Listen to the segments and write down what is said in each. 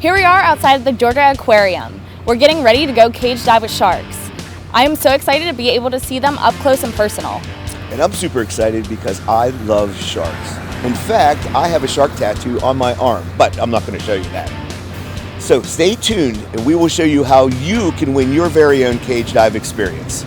Here we are outside of the Georgia Aquarium. We're getting ready to go cage dive with sharks. I am so excited to be able to see them up close and personal. And I'm super excited because I love sharks. In fact, I have a shark tattoo on my arm, but I'm not going to show you that. So stay tuned and we will show you how you can win your very own cage dive experience.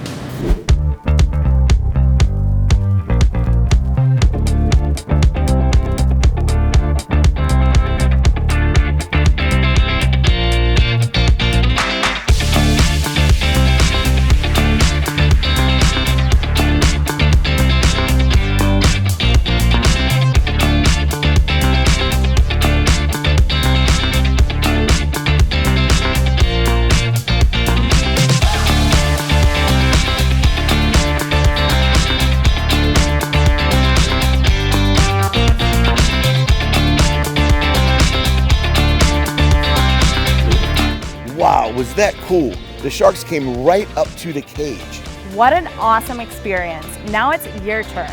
Wow, was that cool? The sharks came right up to the cage. What an awesome experience. Now it's your turn.